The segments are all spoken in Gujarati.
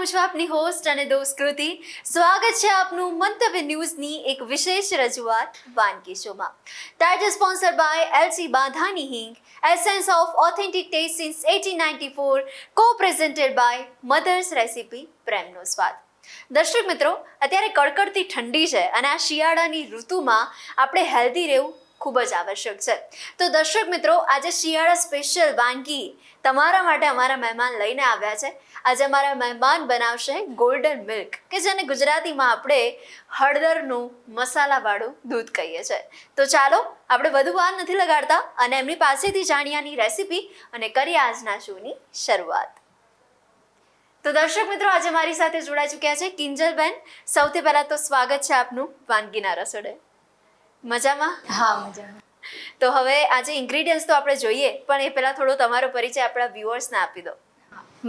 હું છું આપની હોસ્ટ અને દોસ્ત કૃતિ. સ્વાગત છે આપનું મંતવ્ય ન્યૂઝની એક વિશેષ રજૂઆત વાનગી શોમાં. That is sponsored by LC બાંધાની હિંગ, Essence of Authentic Taste since 1894, co-presented by Mother's Recipe પ્રેમનો સ્વાદ. દર્શક મિત્રો, અત્યારે કડકડતી ઠંડી છે અને આ શિયાળાની ઋતુમાં આપણે હેલ્ધી રહેવું ખૂબ જ આવશ્યક છે. તો દર્શક મિત્રો, આજે શિયાળા સ્પેશિયલ વાનગી તમારા માટે અમારા મહેમાન લઈને આવ્યા છે. આજે અમારા મહેમાન બનાવશે ગોલ્ડન મિલ્ક, કે જેને ગુજરાતીમાં આપણે હળદરનું મસાલાવાળું દૂધ કહીએ છીએ. તો ચાલો આપણે વધુ વાર નથી લગાડતા અને એમની પાસેથી જાણ્યાની રેસીપી અને કરીએ આજના શોની શરૂઆત. તો દર્શક મિત્રો, આજે મારી સાથે જોડાઈ ચૂક્યા છે કિંજલબેન. સૌથી પહેલા તો સ્વાગત છે આપનું વાનગીના રસોડે. મજામાં? હા, મજામાં. તો હવે આજે ઇન્ગ્રેડિયન્ટ્સ તો આપણે જોઈએ, પણ એ પહેલા થોડો તમારો પરિચય આપણા વ્યુઅર્સને આપી દો.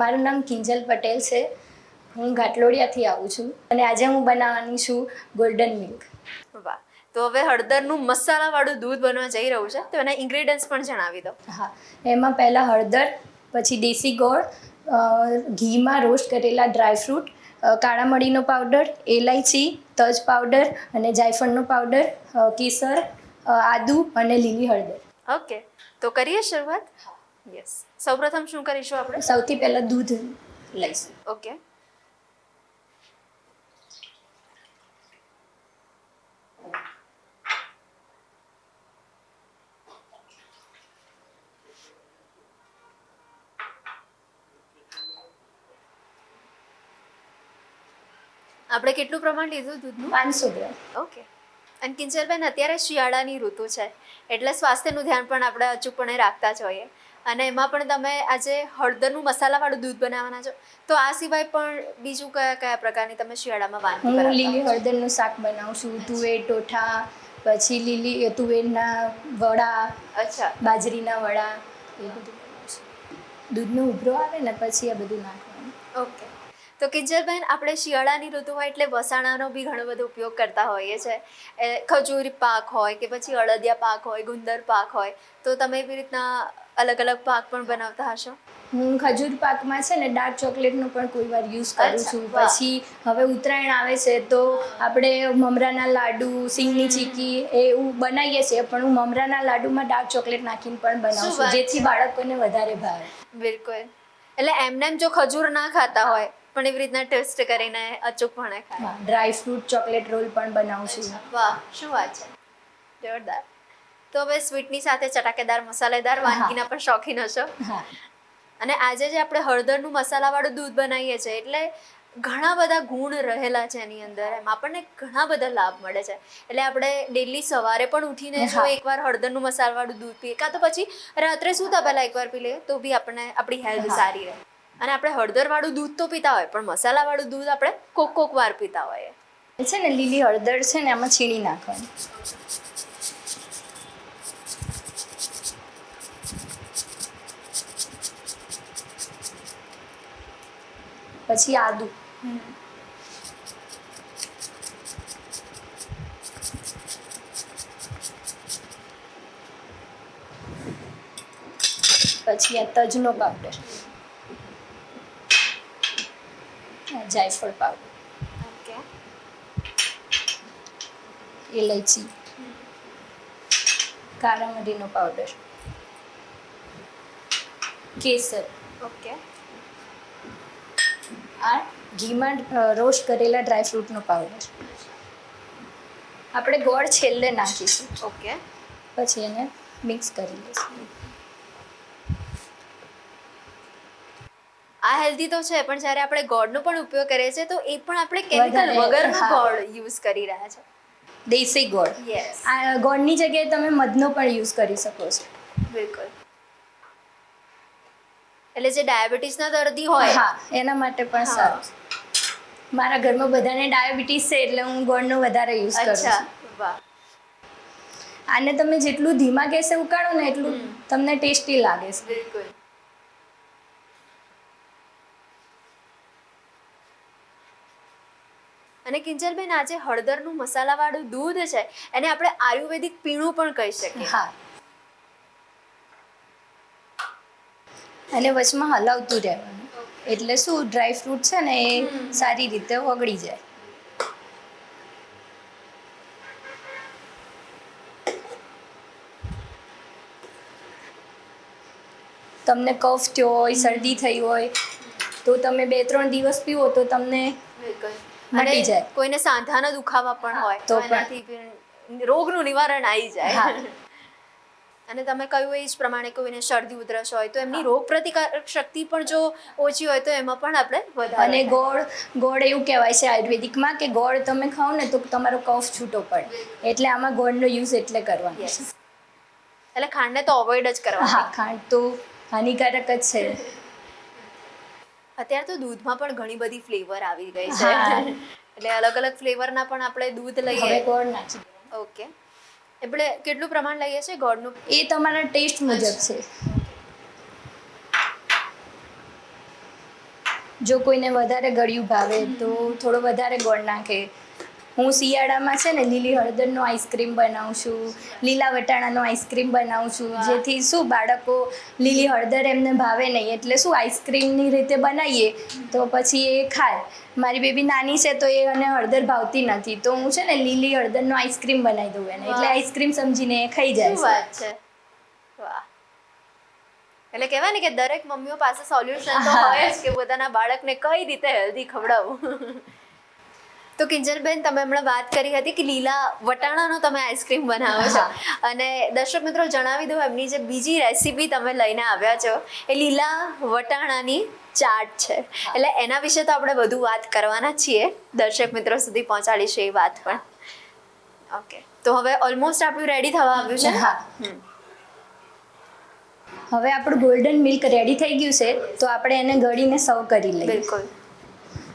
મારું નામ કિંજલ પટેલ છે. હું ઘાટલોડિયાથી આવું છું અને આજે હું બનાવવાની છું ગોલ્ડન મિલ્ક. વાહ! તો હવે હળદરનું મસાલાવાળું દૂધ બનવા જઈ રહ્યું છે, તો એના ઇન્ગ્રેડિયન્ટ્સ પણ જણાવી દો. હા, એમાં પહેલાં હળદર, પછી દેશી ગોળ, ઘીમાં રોસ્ટ કરેલા ડ્રાયફ્રૂટ, કાળા મરીનો પાવડર, એલાયચી, તજ પાવડર અને જાયફળનો પાવડર, કેસર, આદુ અને લીલી હળદર. ઓકે, તો કરીએ શરૂઆત? યસ. સૌપ્રથમ શું કરીશું આપણે? સૌથી પહેલાં દૂધ લઈશું. ઓકે. આપણે કેટલું પ્રમાણ લીધું દૂધનું? 500 ગ્રામ. ઓકે. અને કિંજલબેન, અત્યારે શિયાળાની ઋતુ છે એટલે સ્વાસ્થ્યનું ધ્યાન પણ આપણે અચૂકપણે રાખતા જ હોઈએ, અને એમાં પણ તમે આજે હળદરનું મસાલાવાળું દૂધ બનાવવાના છો, તો આ સિવાય પણ બીજું કયા કયા પ્રકારની તમે શિયાળામાં વાનગી હું બનાવતા લીલી હો છો? હળદરનું શાક બનાવું છું, તુવેર ટોઠા, પછી લીલી તુવેરના વડા, અચ્છા. બાજરીના વડા, એ બધું બનાવું છું. દૂધનો ઉભરો આવે ને પછી આ બધું નાખવાનું. ઓકે. તો કિંજલબેન, આપણે શિયાળાની ઋતુ હોય એટલે વસાણાનો બી ઘણો બધો ઉપયોગ કરતા હોઈએ છીએ. ખજૂર પાક હોય કે પછી અળદિયા પાક હોય, ગુંદર પાક હોય, તો તમે એવી રીતના અલગ અલગ પાક પણ બનાવતા હશો? હું ખજૂર પાકમાં છે ને ડાર્ક ચોકલેટનો પણ કોઈ વાર યુઝ કરું અચ્છા, છું. વાહ. પછી હવે ઉત્તરાયણ આવે છે તો આપણે મમરાના લાડુ, સિંગની ચીકી એવું બનાવીએ છીએ, પણ હું મમરાના લાડુમાં ડાર્ક ચોકલેટ નાખીને પણ બનાવું શું છું, વાત જેથી છે? બાળકોને વધારે ભાવે. બિલકુલ. એટલે એમને એમ જો ખજૂર ના ખાતા હોય પણ એવી રીતના ટેસ્ટ કરીને અચૂકપણે ખાય. હા, ડ્રાય ફ્રૂટ ચોકલેટ રોલ પણ બનાવું છું. વાહ, શું વાત છે! જોરદાર. તો હવે સ્વીટની સાથે ચટાકેદાર મસાલેદાર વાનગીના પણ શોખીન હશો. હા. અને આજે જે આપણે હળદરનું મસાલાવાળું દૂધ બનાવીએ છીએ એટલે ઘણા બધા ગુણ રહેલા છે એની અંદર, એમ આપણને ઘણા બધા લાભ મળે છે. એટલે આપણે ડેલી સવારે પણ ઉઠીને જો હા. એકવાર હળદરનું મસાલાવાળું દૂધ પીએ, કાં તો પછી રાત્રે સૂતા પહેલા એકવાર પી લઈએ, તો બી આપણને આપણી હેલ્થ હા. સારી રહે. અને આપણે હળદરવાળું દૂધ તો પીતા હોય, પણ મસાલાવાળું દૂધ આપણે કોક વાર પીતા હોઈએ. એ છે ને લીલી હળદર છે ને આમાં છીણી નાખવાની. પછી આદુ, પછી આ તજનો પાવડર, જાયફળ પાવડર, ઓકે. એલાયચી, કાળા મરીનો પાવડર, કેસર, ઓકે. આ ઘીમાં રોસ્ટ કરેલા ડ્રાયફ્રૂટનો પાવડર. આપણે ગોળ છેલ્લે નાખીશું, ઓકે. પછી એને મિક્સ કરી લઈશું. આ હેલ્ધી તો છે, પણ જ્યારે આપણે ગોળનો પણ ઉપયોગ કરીએ છીએ તો એ પણ આપણે કેમિકલ વધારે, વગરનો હા. ગોળ યુઝ કરી રહ્યા છે. દેશી ગોળ. યસ. આ ગોળની જગ્યાએ તમે મધનો પણ યુઝ કરી શકો છો. બિલકુલ. એટલે જે ડાયાબિટીસના દર્દી હોય, હા, એના માટે પણ હા. સારું. મારા ઘરમાં બધાને ડાયાબિટીસ છે એટલે હું ગોળનો વધારે યુઝ કરું અચ્છા, છું. વાહ. આને તમે જેટલું ધીમા ગેસે ઉકાળો ને એટલું તમને ટેસ્ટી લાગે છે. બિલકુલ. અને કિંજલબેન, આજે હળદરનું મસાલાવાળું દૂધ છે એને આપણે આયુર્વેદિક પીણું પણ કહી શકીએ. હા. અને વચમાં હલાવતું રહેવાનું. એટલે શું ડ્રાય ફ્રૂટ છે ને એ સારી રીતે ઓગળી જાય. તમને કફ થયો હોય, શરદી થઈ હોય તો તમે 2-3 દિવસ પીવો તો તમને મટી જાય. કોઈને સાંધાના દુખાવા પણ હોય તો તો એનાથી રોગનું નિવારણ આવી જાય. અને તમે કહ્યું એ જ પ્રમાણે કોઈને શરદી ઉધરસ હોય તો એમની રોગ પ્રતિકારક શક્તિ પણ જો ઓછી હોય તો એમાં પણ આપણે વધારે. અને ગોળ એવું કહેવાય છે આયુર્વેદિકમાં કે ગોળ તમે ખાઓ ને તો તમારો કફ છૂટો પડે, એટલે આમાં ગોળનો યુઝ એટલે કરવાનો છે. એટલે ખાંડને તો અવોઇડ જ કરવાની. હા, ખાંડ તો હાનિકારક જ છે. અત્યારે તો દૂધમાં પણ ઘણી બધી ફ્લેવર આવી ગઈ છે, એટલે અલગ અલગ ફ્લેવરના પણ આપણે દૂધ લઈએ. હવે ગોળ નાખી દો. ઓકે, એટલે કેટલું પ્રમાણ લઈએ છીએ ગોળનું? એ તમારા ટેસ્ટ મુજબ છે. જો કોઈને વધારે ગળ્યું ભાવે તો થોડો વધારે ગોળ નાખે. હું શિયાળામાં છે ને લીલી હળદરનો આઈસ્ક્રીમ બનાવું છું, લીલા વટાણાનો આઈસ્ક્રીમ બનાવું છું, જેથી શું બાળકો લીલી હળદર એમને ભાવે નહીં, એટલે શું આઈસ્ક્રીમની રીતે બનાવીએ તો પછી એ ખાય. મારી બેબી નાની છે તો એ અને હળદર ભાવતી નથી, તો હું છે ને લીલી હળદરનો આઈસ્ક્રીમ બનાવી દઉં એને, એટલે આઈસ્ક્રીમ સમજીને એ ખાઈ જાય. શું વાત છે, વાહ! એટલે કહેવાય ને કે દરેક મમ્મીઓ પાસે સોલ્યુશન તો હોય જ કે પોતાના બાળકને કઈ રીતે હેલ્ધી ખવડાવવું. તો કિંજલબેન, તમે હમણાં વાત કરી હતી કે લીલા વટાણાનો તમે આઈસ્ક્રીમ બનાવો છો, અને દર્શક મિત્રો જણાવી દઉં, એમની જે બીજી રેસીપી તમે લઈને આવ્યા છો એ લીલા વટાણાની ચાટ છે. એટલે એના વિશે તો આપણે વધુ વાત કરવાના છીએ, દર્શક મિત્રો સુધી પહોંચાડીશું એ વાત પણ. ઓકે, તો હવે ઓલમોસ્ટ આપણું રેડી થવા આવ્યું છે. હા, હવે આપણું ગોલ્ડન મિલ્ક રેડી થઈ ગયું છે, તો આપણે એને ગળીને સર્વ કરી લઈએ. બિલકુલ.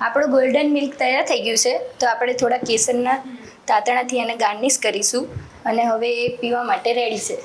આપણું ગોલ્ડન મિલ્ક તૈયાર થઈ ગયું છે, તો આપણે થોડા કેસરના તાતણાથી એને ગાર્નિશ કરીશું, અને હવે એ પીવા માટે રેડી છે.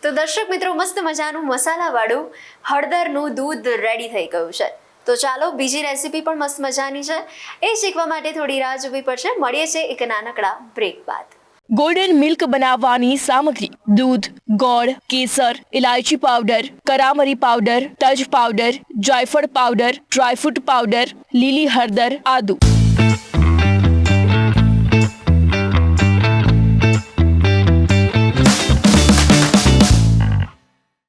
તો દર્શક મિત્રો, મસ્ત મજાનું મસાલાવાળું હળદરનું દૂધ રેડી થઈ ગયું છે. તો ચાલો, બીજી રેસીપી પણ મસ્ત મજાની છે, એ શીખવા માટે થોડી રાહ જોવી પડશે. મળીએ છીએ એક નાનકડા બ્રેક બાદ. ગોલ્ડન મિલ્ક બનાવવાની સામગ્રી: દૂધ, ગોળ, કેસર, ઇલાયચી પાવડર, કરામરી પાવડર, તજ પાવડર, જાયફળ પાવડર, ડ્રાયફ્રૂટ પાવડર, લીલી હળદર, આદુ.